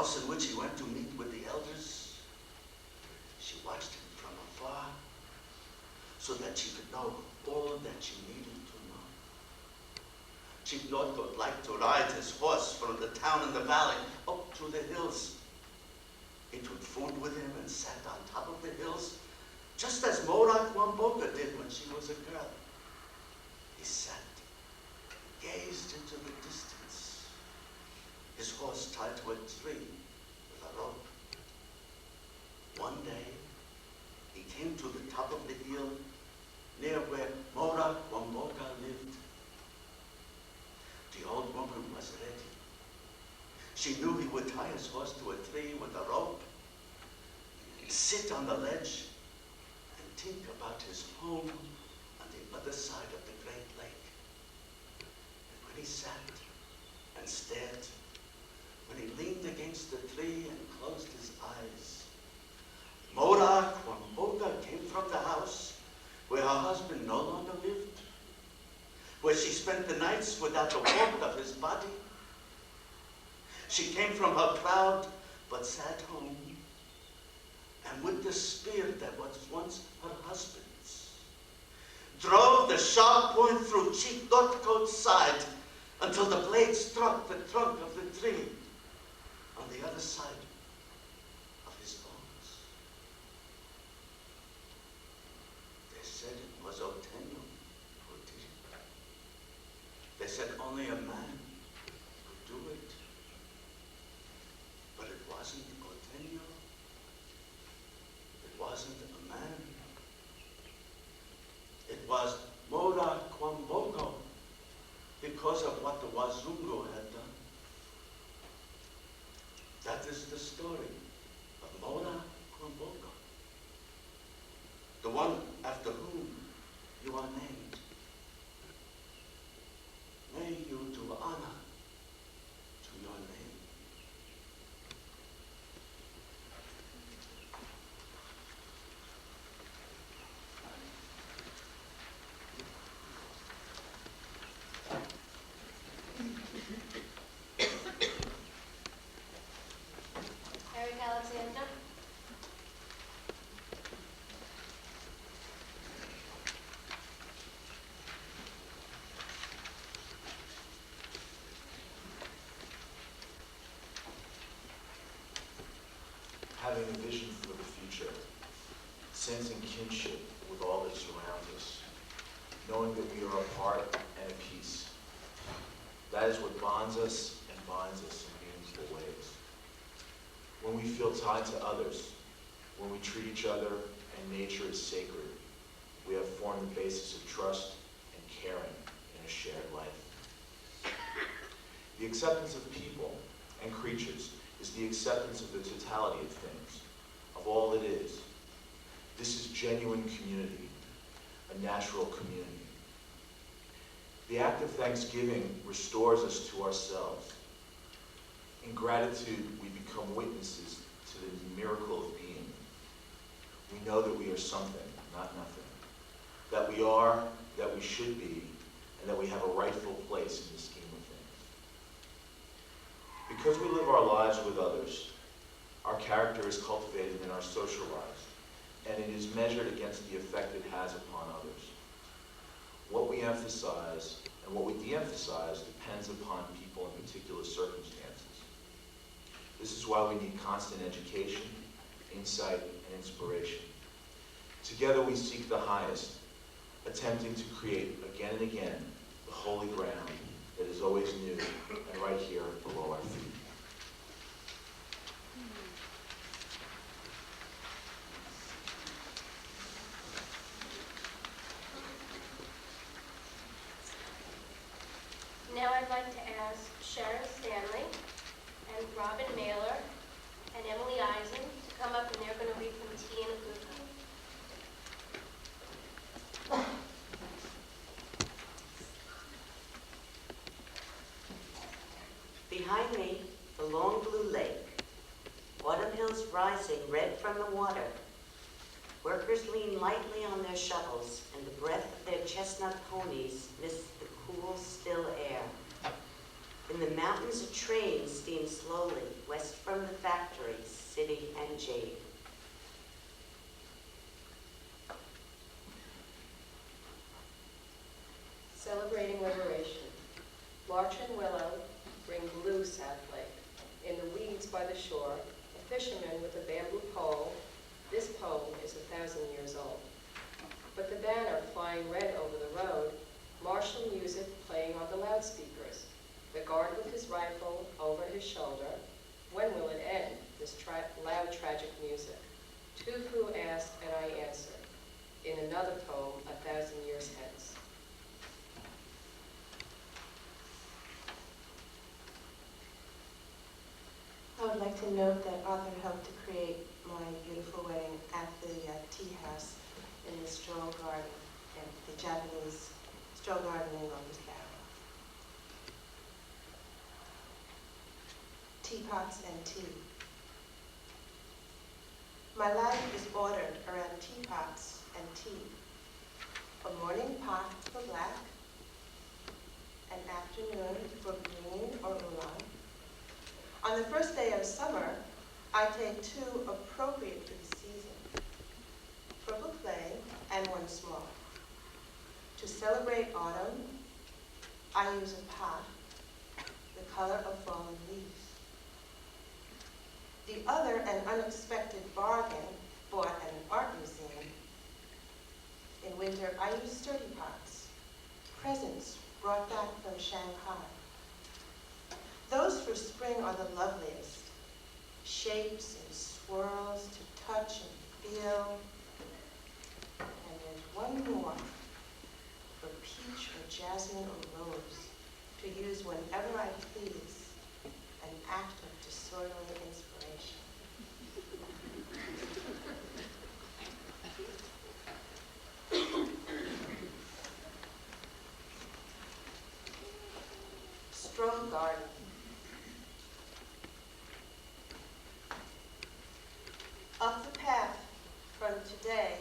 house in which he went to meet with the elders, she watched him from afar so that she could know all that she needed to know. She would like to ride his horse from the town in the valley up to the hills. He took food with him and sat on top of the hills, just as Morak Wamboka did when she was a girl. He sat, gazed into the distance, his horse tied to a tree with a rope. One day, he came to the top of the hill near where Morak Wamboka lived. The old woman was ready. She knew he would tie his horse to a tree with a rope, and sit on the ledge and think about his home on the other side of the great lake. And when he sat and stared, when he leaned against the tree and closed his eyes, Morak Wamboka came from the house where her husband no longer lived, where she spent the nights without the warmth of his body. She came from her proud but sad home, and with the spear that was once her husband's, drove the sharp point through Chief Dotcoat's side until the blade struck the trunk of the tree on the other side of his bones. They said it was Otenyo who did it. They said only a man could do it. But it wasn't Otenyo. It wasn't a man. It was Morak Wamboka, because of what the Wazungu had done. That is the story of Morak Wamboka, the one after whom you are named. May you do honor to your name. Eric Alexander. Having a vision for the future, sensing kinship with all that surrounds us, knowing that we are a part and a piece. That is what bonds us and binds us in meaningful ways. When we feel tied to others, when we treat each other and nature as sacred, we have formed the basis of trust and caring in a shared life. The acceptance of people and creatures is the acceptance of the totality of things, of all it is. This is genuine community, a natural community. The act of thanksgiving restores us to ourselves. In gratitude, we become witnesses to the miracle of being. We know that we are something, not nothing. That we are, that we should be, and that we have a rightful place in the scheme of things. Because we live our lives with others, our character is cultivated in our social lives, and it is measured against the effect it has upon others. What we emphasize and what we de-emphasize depends upon people in particular circumstances. This is why we need constant education, insight, and inspiration. Together we seek the highest, attempting to create again and again the holy ground that is always new and right here below our feet. Now I'd like to ask Sharon Stanley and Robin Mailer and Emily Eisen to come up, and they're going to read from Tea and Luca. Behind me, the long blue lake. Autumn hills rising red from the water. Workers lean lightly on their shovels, and the breath of their chestnut ponies mists the cool, still air. In the mountains a train steam slowly west from the factories, city and jade. Celebrating liberation. Larch and willow bring blue South Lake. In the weeds by the shore, a fisherman with a bamboo pole. This pole is 1,000 years old. But the banner flying red over the road, martial music playing on the loudspeakers, the guard with his rifle over his shoulder. When will it end, this loud tragic music? Tufu asked and I answered, in another poem, 1,000 years hence. I would like to note that Arthur helped to create my beautiful wedding at the tea house in the stroll garden, and the Japanese stroll garden in Locust Barrel. Teapots and tea. My life is ordered around teapots and tea. A morning pot for black, an afternoon for green or oolong. On the first day of summer, I take two appropriate for the season, purple clay and one small. To celebrate autumn, I use a pot, the color of fallen leaves. The other, an unexpected bargain, bought at an art museum. In winter, I use sturdy pots, presents brought back from Shanghai. Those for spring are the loveliest, shapes and swirls to touch and feel. And there's one more for peach or jasmine or rose to use whenever I please, an act of disorderly inspiration. Stroll garden. Up the path from today,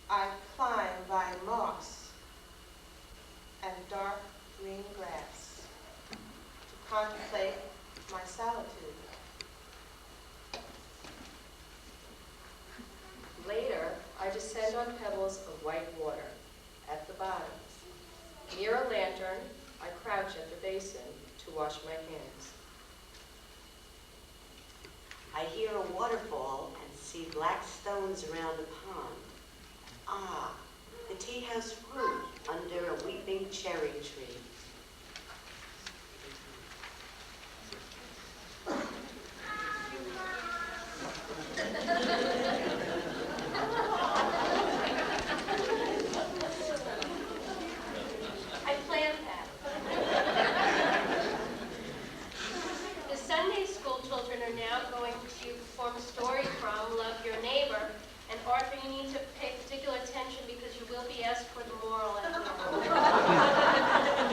I climb by moss and dark green grass to contemplate my solitude. Later, I descend on pebbles of white water. At the bottom, near a lantern, I crouch at the basin to wash my hands. I hear a waterfall and see black stones around a pond. Ah, the tea house roof under a weeping cherry tree. I planned that. The Sunday school children are now going to perform a story from Love Your Neighbor. And Arthur, you need to pay particular attention because you will be asked for the moral at the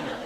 end.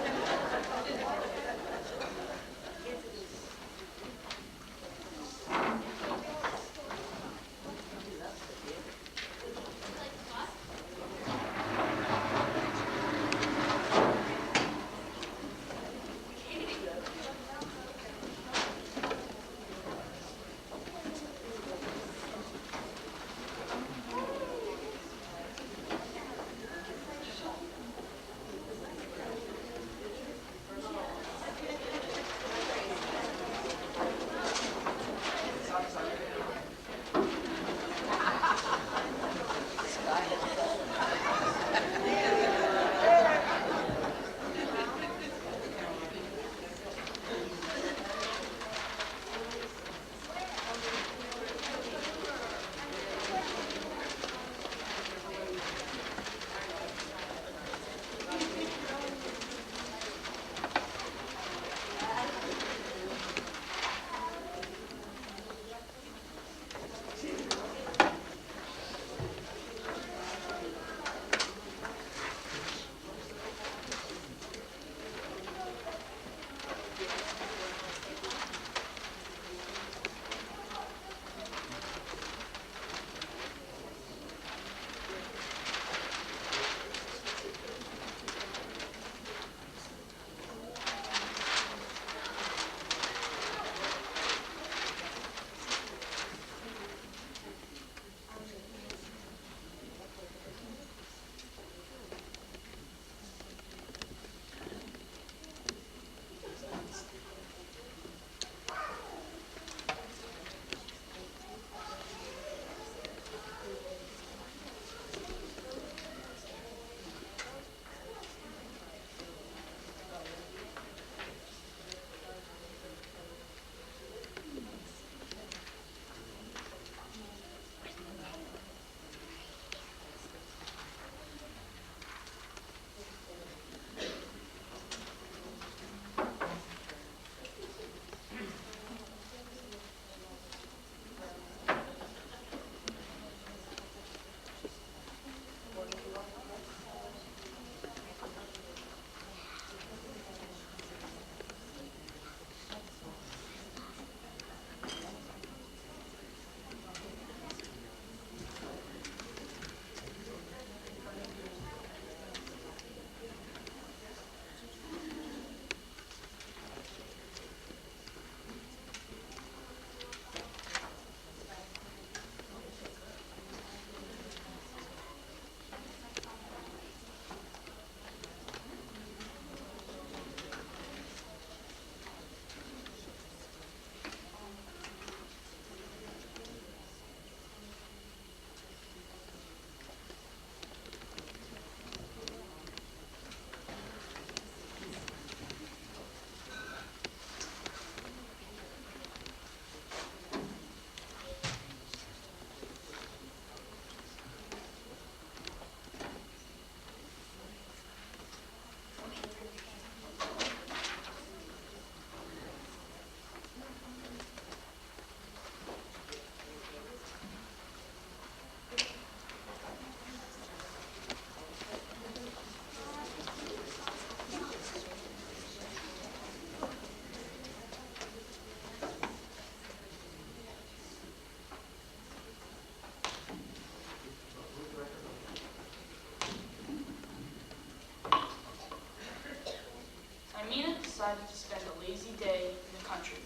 Zymina decided to spend a lazy day in the country.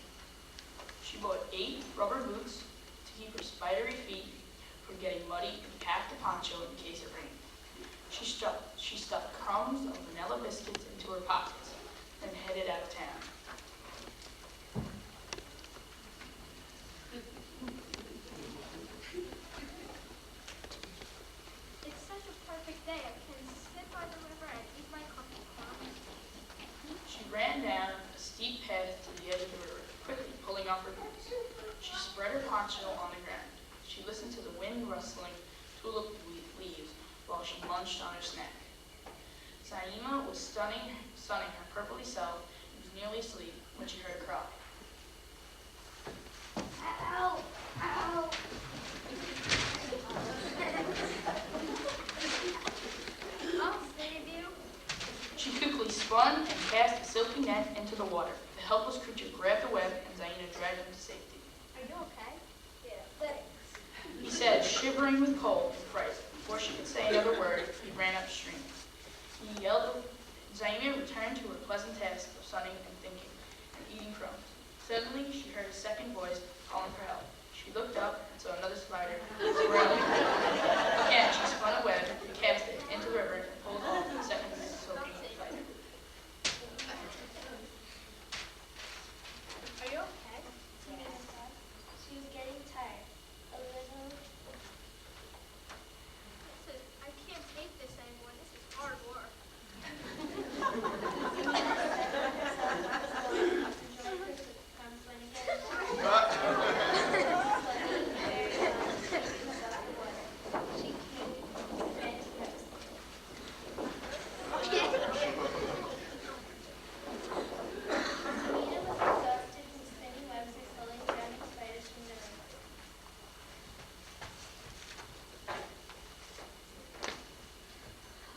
She bought 8 rubber boots to keep her spidery feet from getting muddy and packed a poncho in case it rained. She stuffed crumbs of vanilla biscuits into her pockets, then headed out of town. It's such a perfect day. I can sit by the river and eat my coffee crumbs. She ran down a steep path to the edge of the river, quickly pulling off her boots. She spread her poncho on the ground. She listened to the wind rustling tulip leaves while she munched on her snack. Zymina was sunning her purpley self and was nearly asleep when she heard a cry. Ow! Ow! I'll save you. She quickly spun and cast a silky net into the water. The helpless creature grabbed the web and Zymina dragged him to safety. Are you okay? Yeah, thanks. He said, shivering with cold and fright. Before she could say another word, he ran upstream. He yelled. Zymina returned to her pleasant task of sunning and thinking and eating crumbs. Suddenly, she heard a second voice calling for help. She looked up and saw another spider swirling. Again, she spun a web, cast it into the river, and pulled off the second soaking spider. Are you okay? Zymina said. She was getting tired. A little. I can't take this anymore. This is hard work.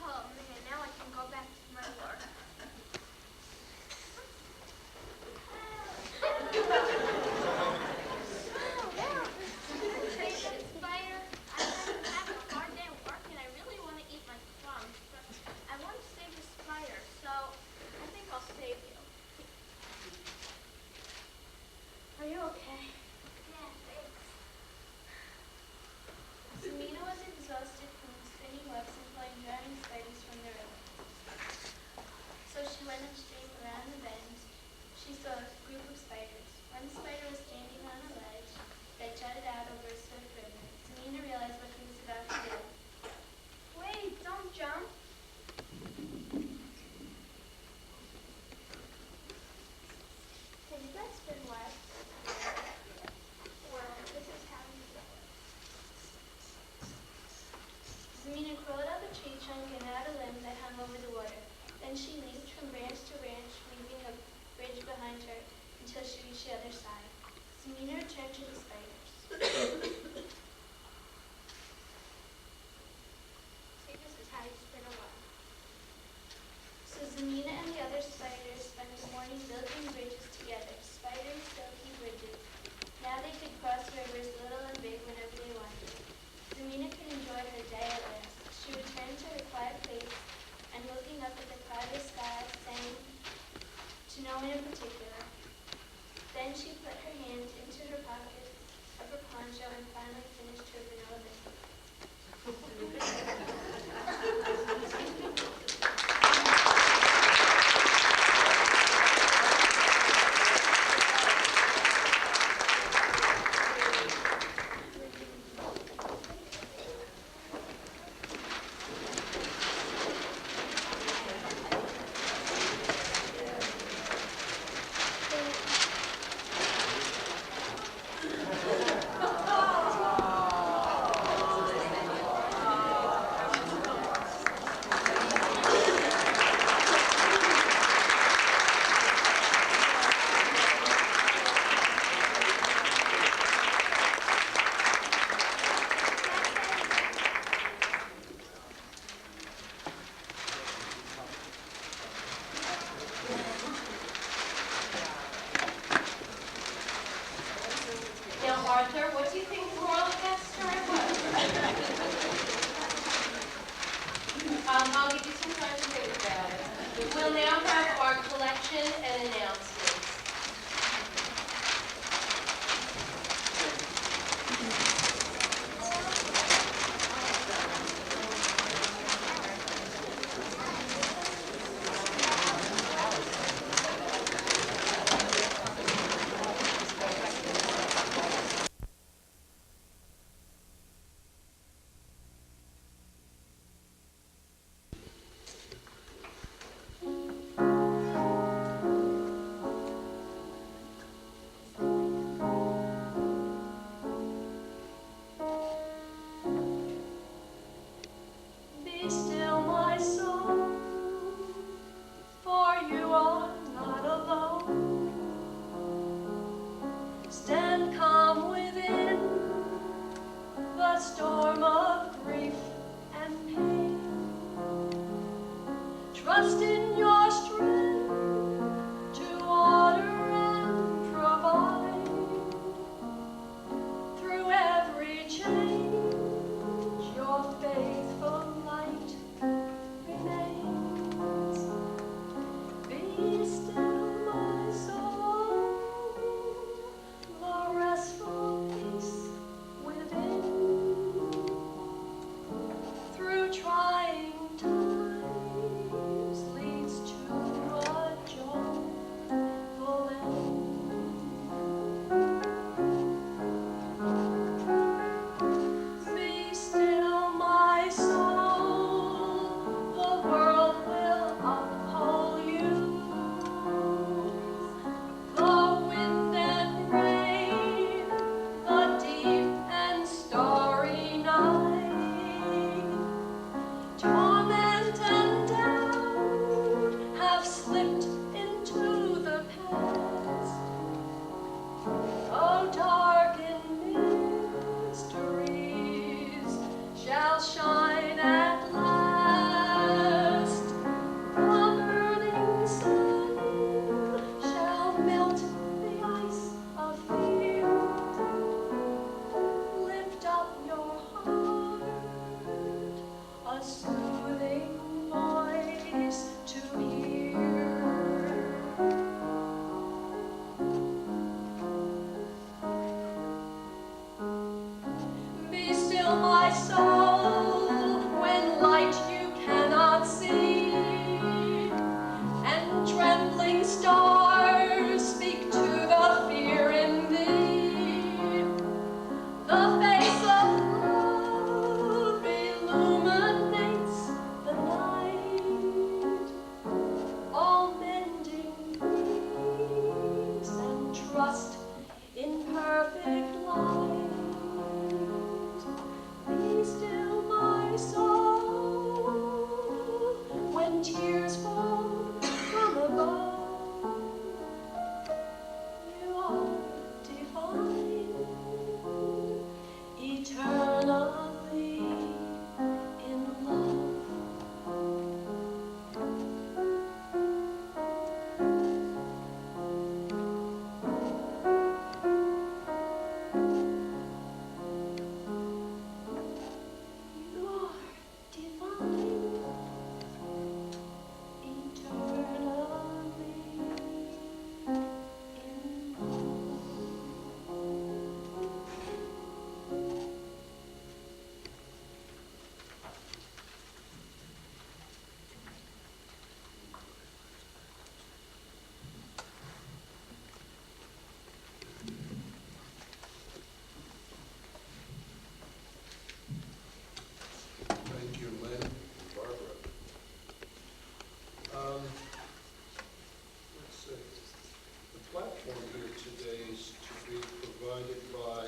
Oh man, now I can go back to my work. Spider, I'm having a hard day at work and I really want to eat my crumbs, but I want to save the spider, so I think I'll save you. Are you okay? Yeah, thanks. Zymina was exhausted from spinning webs and pulling drowning spiders from the river. So she went upstream around the bend. She saw a group of spiders. One spider was standing on a ledge that jutted out over a swift river. Zymina realized what he was about to do. Wait, don't jump. Have you guys been wet? Well, this is how you do it. Zymina crawled up a tree trunk and out a limb that hung over the water. Then she leaped from branch to branch, leaving a bridge behind her until she reached the other side. Zymina returned to the spiders. See, this is how you spin a web. So Zymina and the other spiders spent the morning building bridges together, spider silky bridges. Now they could cross rivers little and big whenever they wanted. Zymina could enjoy her day at last. She returned to her quiet place and looking up at the cloudless sky, sang to no one in particular. Then she put her hand into her pocket of her poncho and finally finished her vanilla biscuit. action and announcements. Be still, my soul, for you are not alone. Stand calm within the storm of grief and pain. Trust in your strength to order and provide. Through every change, your faithful light remains. Be still, my soul, the restful peace within. Through trying times leads to a joyful end. Be still, my soul, the world will uphold you. The wind and rain, the deep and starry night, torment and doubt have slipped into the past. Oh, darkened mysteries shall shine at last. The burning sun shall melt the ice of fear. Lift up your heart, a soothing voice to hear. Be still, my soul, when light you cannot see, and trembling stars speak to the fear in thee. The face of love illuminates the night, all mending peace and trust in perfect light. Be still, my soul, when tears fall from above. You are divine, eternally in love. You are divine, eternally in love. Thank you, Lynn and Barbara. Let's see. The platform here today is to be provided by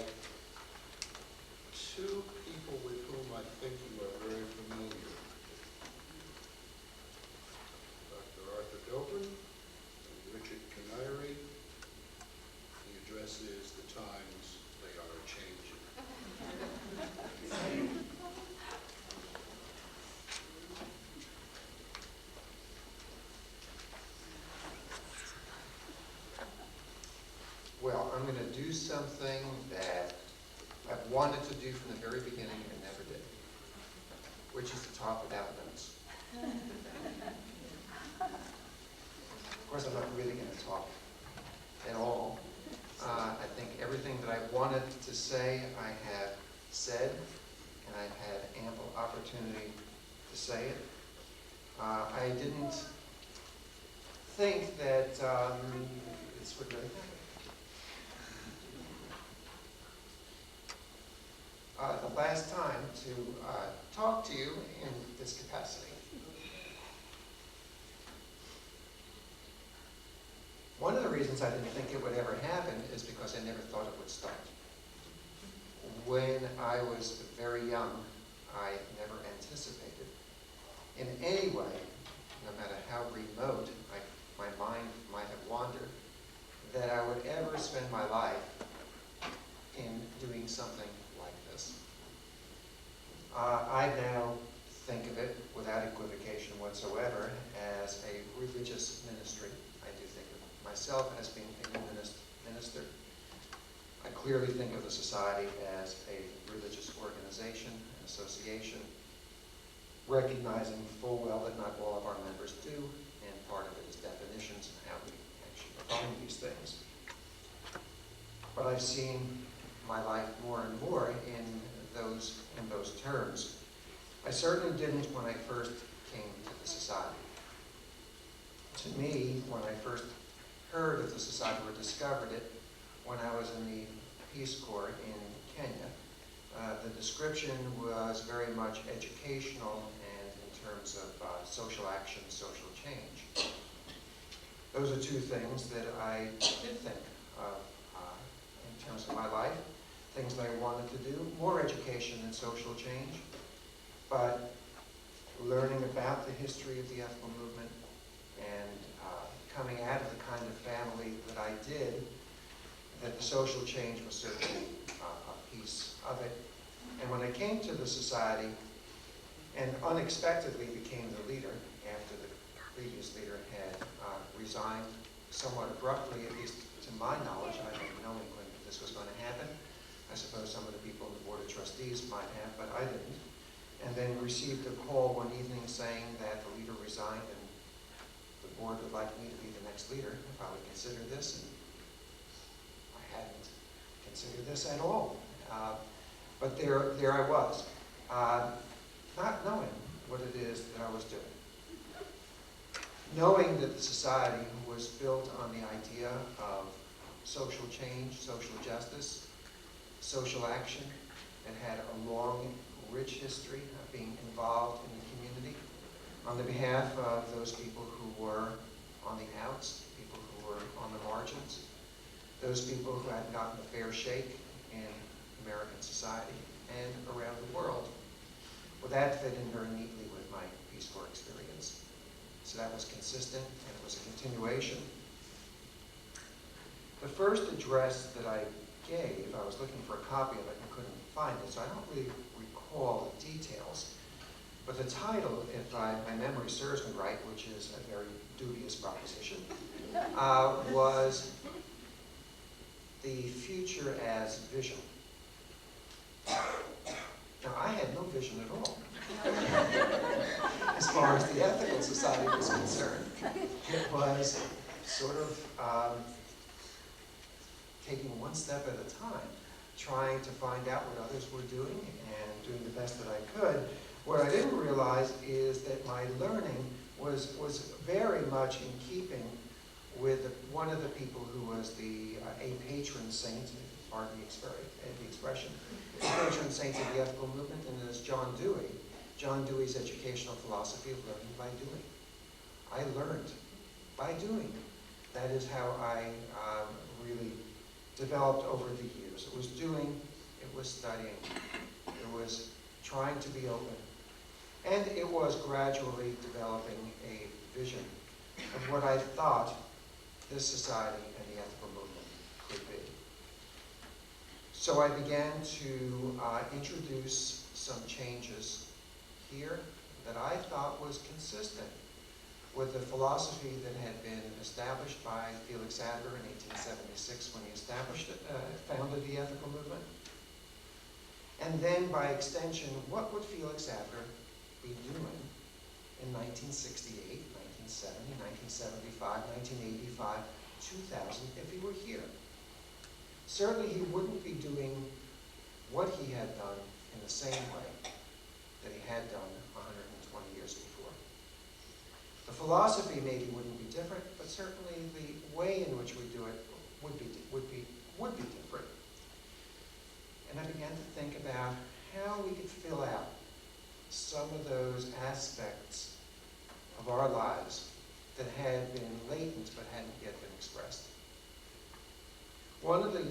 two people with whom I think you are very familiar. Dr. Arthur Dobrin and Richard Canary. The address is The Times They Are A-Changin'. Well, I'm going to do something that I've wanted to do from the very beginning and never did, which is to talk without notes. Of course, I'm not really going to talk at all. I think everything that I wanted to say, I have said, and I've had ample opportunity to say it. I didn't think that this would really happen. The last time to talk to you in this capacity. One of the reasons I didn't think it would ever happen is because I never thought it would start. When I was very young, I never anticipated in any way, no matter how remote my mind might have wandered, that I would ever spend my life in doing something like this. I now think of it without equivocation whatsoever as a religious ministry. I do think of myself as being a humanist minister. I clearly think of the society as a religious organization, an association, recognizing full well that not all of our members do, and part of it is definitions and how we actually define these things. But I've seen my life more and more in those terms. I certainly didn't when I first came to the society. To me, when I first heard of the society or discovered it, when I was in the Peace Corps in Kenya, the description was very much educational and in terms of social action, social change. Those are two things that I did think of in terms of my life, things that I wanted to do, more education than social change, but learning about the history of the ethical movement and coming out of the kind of family that I did, that the social change was certainly a piece of it. And when I came to the society and unexpectedly became the leader after the previous leader had resigned somewhat abruptly, at least to my knowledge, I had no inkling that this was going to happen. I suppose some of the people on the Board of Trustees might have, but I didn't. And then received a call one evening saying that the leader resigned and the board would like me to be the next leader, if I would consider this. And I hadn't considered this at all. But there I was, not knowing what it is that I was doing. Knowing that the society was built on the idea of social change, social justice, social action, and had a long, rich history of being involved in the community on the behalf of those people who were on the outs, people who were on the margins, those people who hadn't gotten a fair shake in American society and around the world. Well, that fit in very neatly with my Peace Corps experience. So that was consistent, and it was a continuation. The first address that I gave, I was looking for a copy of it and couldn't find it, so I don't really recall the details. But the title, if my memory serves me right, which is a very dubious proposition, was The Future as Vision. Now, I had no vision at all, as far as the ethical society was concerned. It was sort of taking one step at a time, trying to find out what others were doing and doing the best that I could. What I didn't realize is that my learning was very much in keeping with one of the people who was a patron saint, pardon the expression, a patron saint of the ethical movement, and is John Dewey. John Dewey's educational philosophy of learning by doing. I learned by doing. That is how I really developed over the years. It was doing, it was studying, it was trying to be open, and it was gradually developing a vision of what I thought this society and the ethical movement could be. So I began to introduce some changes here that I thought was consistent with the philosophy that had been established by Felix Adler in 1876 when he founded the ethical movement. And then by extension, what would Felix Adler be doing in 1968, 1970, 1975, 1985, 2000 if he were here. Certainly he wouldn't be doing what he had done in the same way that he had done 120 years before. The philosophy maybe wouldn't be different, but certainly the way in which we do it would be different. And I began to think about how we could fill out some of those aspects of our lives that had been latent but hadn't yet been expressed. One of the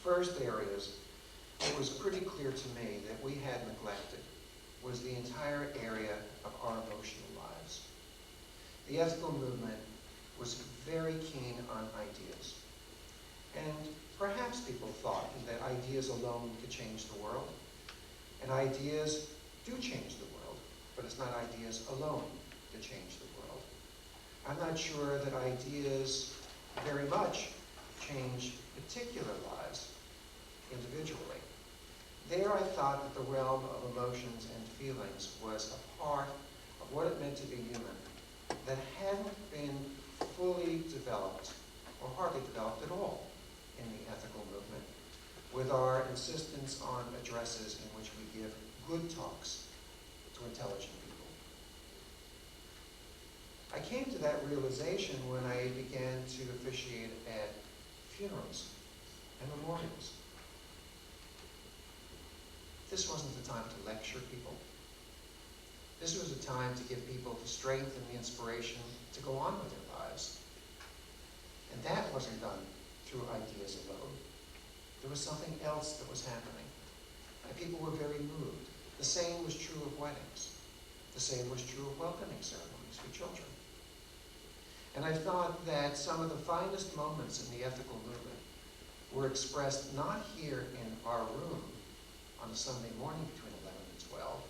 first areas that was pretty clear to me that we had neglected was the entire area of our emotional lives. The ethical movement was very keen on ideas. And perhaps people thought that ideas alone could change the world. And ideas do change the world, but it's not ideas alone that change the world. I'm not sure that ideas very much change particular lives individually. There I thought that the realm of emotions and feelings was a part of what it meant to be human that hadn't been fully developed, or hardly developed at all, in the ethical movement, with our insistence on addresses in which we give good talks to intelligent people. I came to that realization when I began to officiate at funerals and memorials. This wasn't the time to lecture people. This was a time to give people the strength and the inspiration to go on with their lives. And that wasn't done through ideas alone. There was something else that was happening. And people were very moved. The same was true of weddings. The same was true of welcoming ceremonies for children. And I thought that some of the finest moments in the ethical movement were expressed not here in our room on a Sunday morning between 11 and 12,